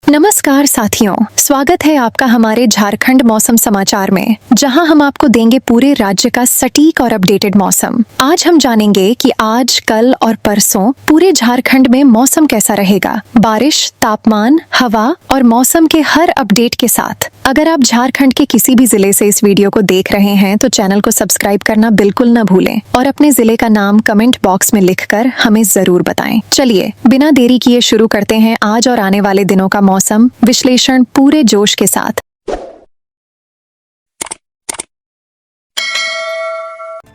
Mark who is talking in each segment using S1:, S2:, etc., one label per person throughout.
S1: नमस्कार साथियों, स्वागत है आपका हमारे झारखंड मौसम समाचार में, जहां हम आपको देंगे पूरे राज्य का सटीक और अपडेटेड मौसम। आज हम जानेंगे कि आज, कल और परसों पूरे झारखंड में मौसम कैसा रहेगा। बारिश, तापमान, हवा और मौसम के हर अपडेट के साथ। अगर आप झारखंड के किसी भी जिले से इस वीडियो को देख रहे हैं तो चैनल को सब्सक्राइब करना बिल्कुल न भूलें और अपने जिले का नाम कमेंट बॉक्स में लिखकर हमें जरूर बताएं। चलिए बिना देरी किए शुरू करते हैं आज और आने वाले दिनों का मौसम विश्लेषण पूरे जोश के साथ।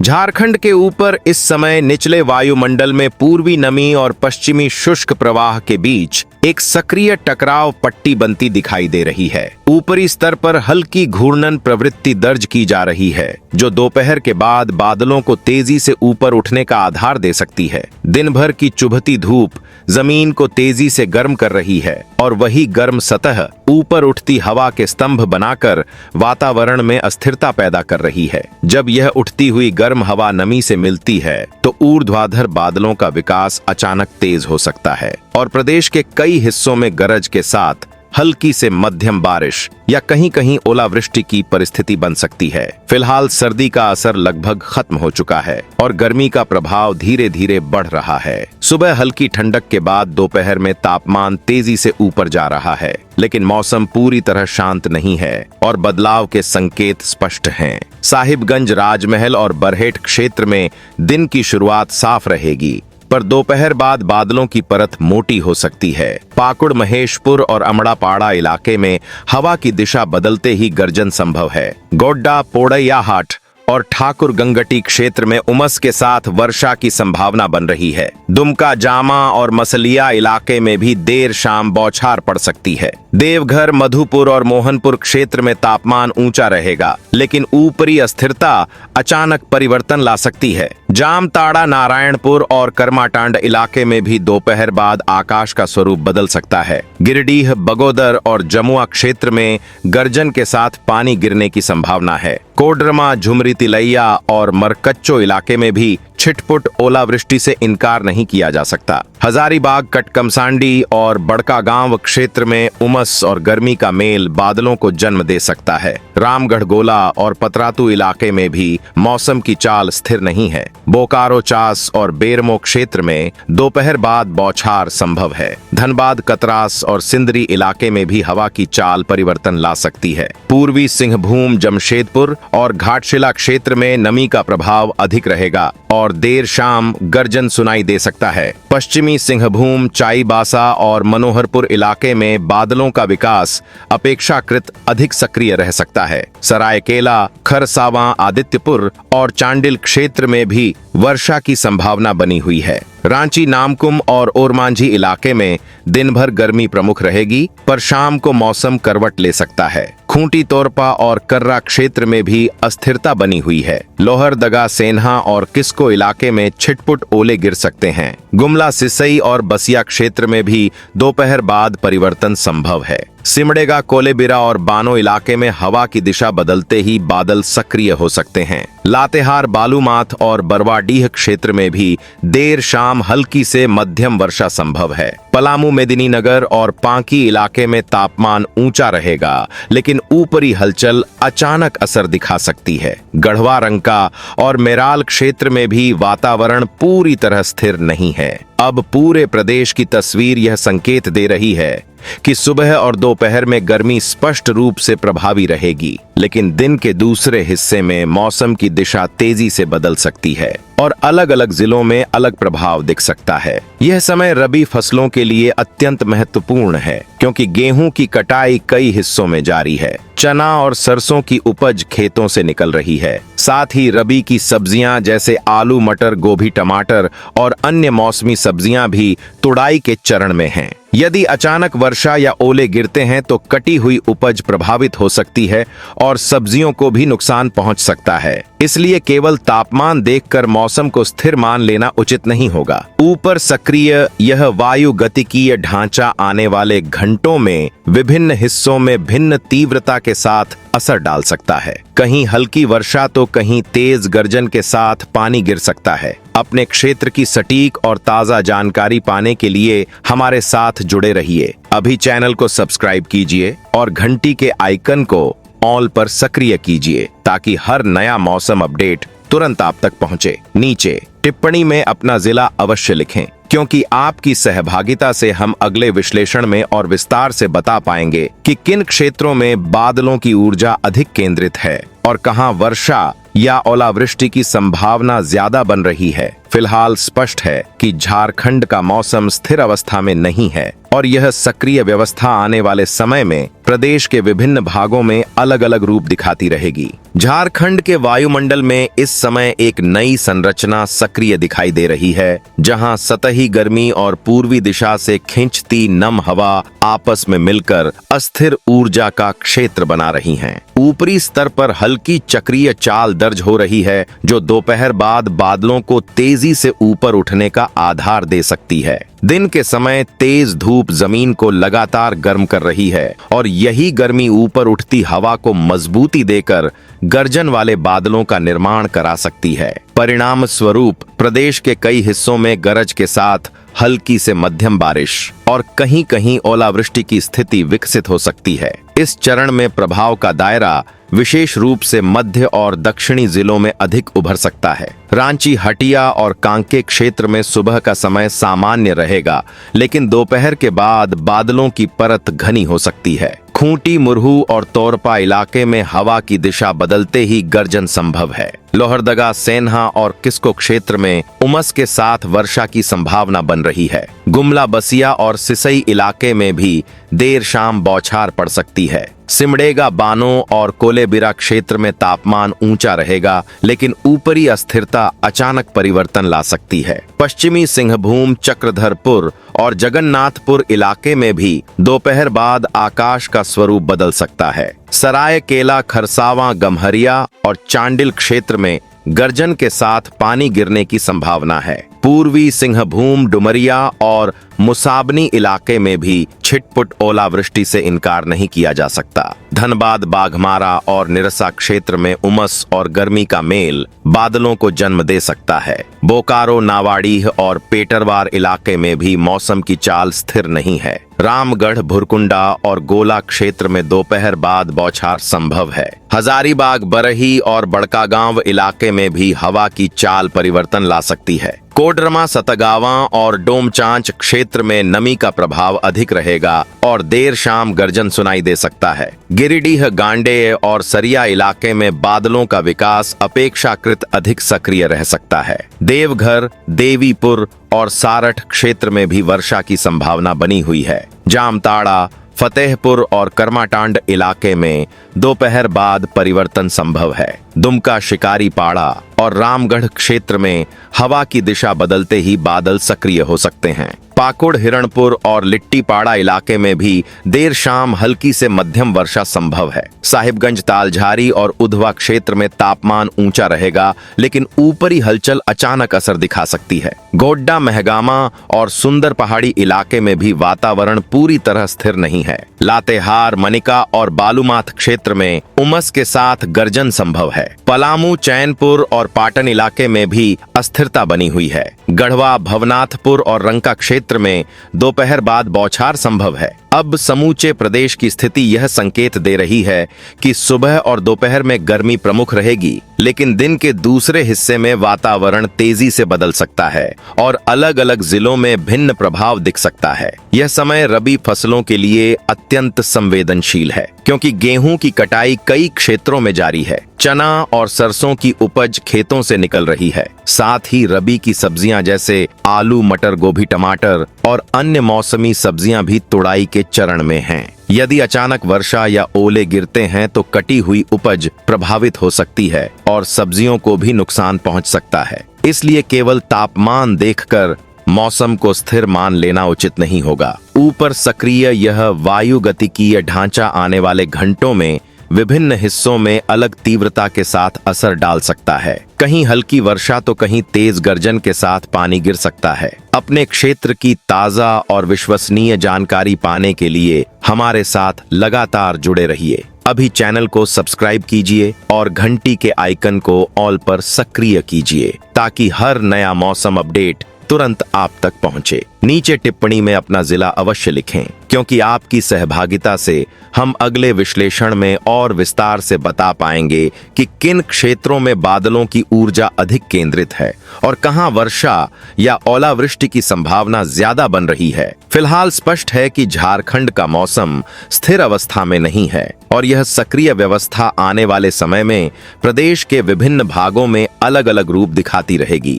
S2: झारखंड के ऊपर इस समय निचले वायुमंडल में पूर्वी नमी और पश्चिमी शुष्क प्रवाह के बीच एक सक्रिय टकराव पट्टी बनती दिखाई दे रही है। ऊपरी स्तर पर हल्की घूर्णन प्रवृत्ति दर्ज की जा रही है, जो दोपहर के बाद बादलों को तेजी से ऊपर उठने का आधार दे सकती है। दिन भर की चुभती धूप जमीन को तेजी से गर्म कर रही है और वही गर्म सतह ऊपर उठती हवा के स्तंभ बनाकर वातावरण में अस्थिरता पैदा कर रही है। जब यह उठती हुई गर्म हवा नमी से मिलती है तो ऊर्ध्वाधर बादलों का विकास अचानक तेज हो सकता है और प्रदेश के कई हिस्सों में गरज के साथ हल्की से मध्यम बारिश या कहीं कहीं ओलावृष्टि की परिस्थिति बन सकती है। फिलहाल सर्दी का असर लगभग खत्म हो चुका है और गर्मी का प्रभाव धीरे धीरे बढ़ रहा है। सुबह हल्की ठंडक के बाद दोपहर में तापमान तेजी से ऊपर जा रहा है, लेकिन मौसम पूरी तरह शांत नहीं है और बदलाव के संकेत स्पष्ट हैं। साहिबगंज, राजमहल और बरहेट क्षेत्र में दिन की शुरुआत साफ रहेगी, पर दोपहर बाद बादलों की परत मोटी हो सकती है। पाकुड़, महेशपुर और अमड़ापाड़ा इलाके में हवा की दिशा बदलते ही गर्जन संभव है। गोड्डा, पोड़ैयाहाट और ठाकुर गंगटी क्षेत्र में उमस के साथ वर्षा की संभावना बन रही है। दुमका, जामा और मसलिया इलाके में भी देर शाम बौछार पड़ सकती है। देवघर, मधुपुर और मोहनपुर क्षेत्र में तापमान ऊंचा रहेगा, लेकिन ऊपरी अस्थिरता अचानक परिवर्तन ला सकती है। जामताड़ा, नारायणपुर और कर्माटांड इलाके में भी दोपहर बाद आकाश का स्वरूप बदल सकता है। गिरिडीह, बगोदर और जमुआ क्षेत्र में गर्जन के साथ पानी गिरने की संभावना है। कोडरमा, झुमरी, तिलैया और मरकच्चो इलाके में भी छिटपुट ओलावृष्टि से इनकार नहीं किया जा सकता। हजारीबाग, कटकमसांडी और बड़कागांव क्षेत्र में उमस और गर्मी का मेल बादलों को जन्म दे सकता है। रामगढ़, गोला और पतरातू इलाके में भी मौसम की चाल स्थिर नहीं है। बोकारो, चास और बेरमो क्षेत्र में दोपहर बाद बौछार संभव है। धनबाद, कतरास और सिंदरी इलाके में भी हवा की चाल परिवर्तन ला सकती है। पूर्वी सिंहभूम, जमशेदपुर और घाटशिला क्षेत्र में नमी का प्रभाव अधिक रहेगा और देर शाम गर्जन सुनाई दे सकता है। पश्चिमी सिंहभूम, चाईबासा और मनोहरपुर इलाके में बादलों का विकास अपेक्षाकृत अधिक सक्रिय रह सकता है। सरायकेला, खरसावां, आदित्यपुर और चांडिल क्षेत्र में भी वर्षा की संभावना बनी हुई है। रांची, नामकुम और ओरमांझी इलाके में दिन भर गर्मी प्रमुख रहेगी, पर शाम को मौसम करवट ले सकता है। खूंटी, तोरपा और कर्रा क्षेत्र में भी अस्थिरता बनी हुई है। लोहरदगा, सेन्हा और किस्को इलाके में छिटपुट ओले गिर सकते हैं। गुमला, सिसई और बसिया क्षेत्र में भी दोपहर बाद परिवर्तन संभव है। सिमडेगा, कोलेबिरा और बानो इलाके में हवा की दिशा बदलते ही बादल सक्रिय हो सकते हैं। लातेहार, बालूमाथ और बरवाडीह क्षेत्र में भी देर शाम हल्की से मध्यम वर्षा संभव है। पलामू, मेदिनीनगर और पांकी इलाके में तापमान ऊंचा रहेगा, लेकिन ऊपरी हलचल अचानक असर दिखा सकती है। गढ़वा, रंका और मेराल क्षेत्र में भी वातावरण पूरी तरह स्थिर नहीं है। अब पूरे प्रदेश की तस्वीर यह संकेत दे रही है कि सुबह और दोपहर में गर्मी स्पष्ट रूप से प्रभावी रहेगी, लेकिन दिन के दूसरे हिस्से में मौसम की दिशा तेजी से बदल सकती है और अलग अलग जिलों में अलग प्रभाव दिख सकता है। यह समय रबी फसलों के लिए अत्यंत महत्वपूर्ण है, क्योंकि गेहूं की कटाई कई हिस्सों में जारी है। चना और सरसों की उपज खेतों से निकल रही है। साथ ही रबी की सब्जियां जैसे आलू, मटर, गोभी, टमाटर और अन्य मौसमी सब्जियां भी तुड़ाई के चरण में हैं। यदि अचानक वर्षा या ओले गिरते हैं तो कटी हुई उपज प्रभावित हो सकती है और सब्जियों को भी नुकसान पहुंच सकता है। इसलिए केवल तापमान देखकर मौसम को स्थिर मान लेना उचित नहीं होगा। ऊपर सक्रिय यह वायु गतिकीय ढांचा आने वाले घंटों में विभिन्न हिस्सों में भिन्न तीव्रता के के साथ असर डाल सकता है। कहीं हल्की वर्षा तो कहीं तेज गर्जन के साथ पानी गिर सकता है। अपने क्षेत्र की सटीक और ताजा जानकारी पाने के लिए हमारे साथ जुड़े रहिए। अभी चैनल को सब्सक्राइब कीजिए और घंटी के आइकन को ऑल पर सक्रिय कीजिए ताकि हर नया मौसम अपडेट तुरंत आप तक पहुंचे। नीचे टिप्पणी में अपना जिला अवश्य लिखें, क्योंकि आपकी सहभागिता से हम अगले विश्लेषण में और विस्तार से बता पाएंगे कि किन क्षेत्रों में बादलों की ऊर्जा अधिक केंद्रित है और कहां वर्षा या ओलावृष्टि की संभावना ज्यादा बन रही है। फिलहाल स्पष्ट है कि झारखंड का मौसम स्थिर अवस्था में नहीं है और यह सक्रिय व्यवस्था आने वाले समय में प्रदेश के विभिन्न भागों में अलग अलग रूप दिखाती रहेगी। झारखंड के वायुमंडल में इस समय एक नई संरचना सक्रिय दिखाई दे रही है, जहां सतही गर्मी और पूर्वी दिशा से खींचती नम हवा आपस में मिलकर अस्थिर ऊर्जा का क्षेत्र बना रही हैं। ऊपरी स्तर पर हल्की चक्रीय चाल दर्ज हो रही है, जो दोपहर बाद बादलों को तेजी से ऊपर उठने का आधार दे सकती है। दिन के समय तेज धूप जमीन को लगातार गर्म कर रही है और यही गर्मी ऊपर उठती हवा को मजबूती देकर गर्जन वाले बादलों का निर्माण करा सकती है। परिणाम स्वरूप प्रदेश के कई हिस्सों में गरज के साथ हल्की से मध्यम बारिश और कहीं कहीं ओलावृष्टि की स्थिति विकसित हो सकती है। इस चरण में प्रभाव का दायरा विशेष रूप से मध्य और दक्षिणी जिलों में अधिक उभर सकता है। रांची, हटिया और कांके क्षेत्र में सुबह का समय सामान्य रहेगा, लेकिन दोपहर के बाद बादलों की परत घनी हो सकती है। खूंटी, मुरहू और तोरपा इलाके में हवा की दिशा बदलते ही गर्जन संभव है। लोहरदगा, सेन्हा और किस्को क्षेत्र में उमस के साथ वर्षा की संभावना बन रही है। गुमला, बसिया और सिसई इलाके में भी देर शाम बौछार पड़ सकती है। सिमडेगा, बानो और कोलेबिरा क्षेत्र में तापमान ऊंचा रहेगा, लेकिन ऊपरी अस्थिरता अचानक परिवर्तन ला सकती है। पश्चिमी सिंहभूम, चक्रधरपुर और जगन्नाथपुर इलाके में भी दोपहर बाद आकाश का स्वरूप बदल सकता है। सरायकेला, खरसावां, गम्हरिया और चांडिल क्षेत्र में गर्जन के साथ पानी गिरने की संभावना है। पूर्वी सिंहभूम, डुमरिया और मुसाबनी इलाके में भी छिटपुट ओलावृष्टि से इनकार नहीं किया जा सकता। धनबाद, बाघमारा और निरसा क्षेत्र में उमस और गर्मी का मेल बादलों को जन्म दे सकता है। बोकारो, नावाडीह और पेटरवार इलाके में भी मौसम की चाल स्थिर नहीं है। रामगढ़, भुरकुंडा और गोला क्षेत्र में दोपहर बाद बौछार संभव है। हजारीबाग, बरही और बड़कागांव इलाके में भी हवा की चाल परिवर्तन ला सकती है। कोडरमा, सतगावा और डोमचांच क्षेत्र में नमी का प्रभाव अधिक रहेगा और देर शाम गर्जन सुनाई दे सकता है। गिरिडीह, गांडेय और सरिया इलाके में बादलों का विकास अपेक्षाकृत अधिक सक्रिय रह सकता है। देवघर, देवीपुर और सारठ क्षेत्र में भी वर्षा की संभावना बनी हुई है। जामताड़ा, फतेहपुर और कर्माटांड इलाके में दोपहर बाद परिवर्तन संभव है। दुमका, शिकारीपाड़ा और रामगढ़ क्षेत्र में हवा की दिशा बदलते ही बादल सक्रिय हो सकते हैं। पाकुड़, हिरणपुर और लिट्टीपाड़ा इलाके में भी देर शाम हल्की से मध्यम वर्षा संभव है। साहिबगंज, तालझारी और उधवा क्षेत्र में तापमान ऊंचा रहेगा, लेकिन ऊपरी हलचल अचानक असर दिखा सकती है। गोड्डा, महगामा और सुंदर पहाड़ी इलाके में भी वातावरण पूरी तरह स्थिर नहीं है। लातेहार, मनिका और बालूमाथ क्षेत्र में उमस के साथ गर्जन संभव है। पलामू, चैनपुर और पाटन इलाके में भी अस्थिरता बनी हुई है। गढ़वा, भवनाथपुर और रंका क्षेत्र में दोपहर बाद बौछार संभव है। अब समूचे प्रदेश की स्थिति यह संकेत दे रही है कि सुबह और दोपहर में गर्मी प्रमुख रहेगी, लेकिन दिन के दूसरे हिस्से में वातावरण तेजी से बदल सकता है और अलग अलग जिलों में भिन्न प्रभाव दिख सकता है। यह समय रबी फसलों के लिए अत्यंत संवेदनशील है, क्योंकि गेहूं की कटाई कई क्षेत्रों में जारी है। चना और सरसों की उपज खेतों से निकल रही है। साथ ही रबी की सब्जियां जैसे आलू, मटर, गोभी, टमाटर और अन्य मौसमी सब्जियां भी तुड़ाई के चरण में हैं। यदि अचानक वर्षा या ओले गिरते हैं तो कटी हुई उपज प्रभावित हो सकती है और सब्जियों को भी नुकसान पहुंच सकता है। इसलिए केवल तापमान देखकर मौसम को स्थिर मान लेना उचित नहीं होगा। ऊपर सक्रिय यह वायुगतिकीय ढांचा आने वाले घंटों में विभिन्न हिस्सों में अलग तीव्रता के साथ असर डाल सकता है। कहीं हल्की वर्षा तो कहीं तेज गर्जन के साथ पानी गिर सकता है। अपने क्षेत्र की ताजा और विश्वसनीय जानकारी पाने के लिए हमारे साथ लगातार जुड़े रहिए। अभी चैनल को सब्सक्राइब कीजिए और घंटी के आइकन को ऑल पर सक्रिय कीजिए ताकि हर नया मौसम अपडेट तुरंत आप तक पहुंचे। नीचे टिप्पणी में अपना जिला अवश्य लिखें, क्योंकि आपकी सहभागिता से हम अगले विश्लेषण में और विस्तार से बता पाएंगे कि किन क्षेत्रों में बादलों की ऊर्जा अधिक केंद्रित है और कहां वर्षा या ओलावृष्टि की संभावना ज्यादा बन रही है। फिलहाल स्पष्ट है कि झारखंड का मौसम स्थिर अवस्था में नहीं है और यह सक्रिय व्यवस्था आने वाले समय में प्रदेश के विभिन्न भागों में अलग अलग रूप दिखाती रहेगी।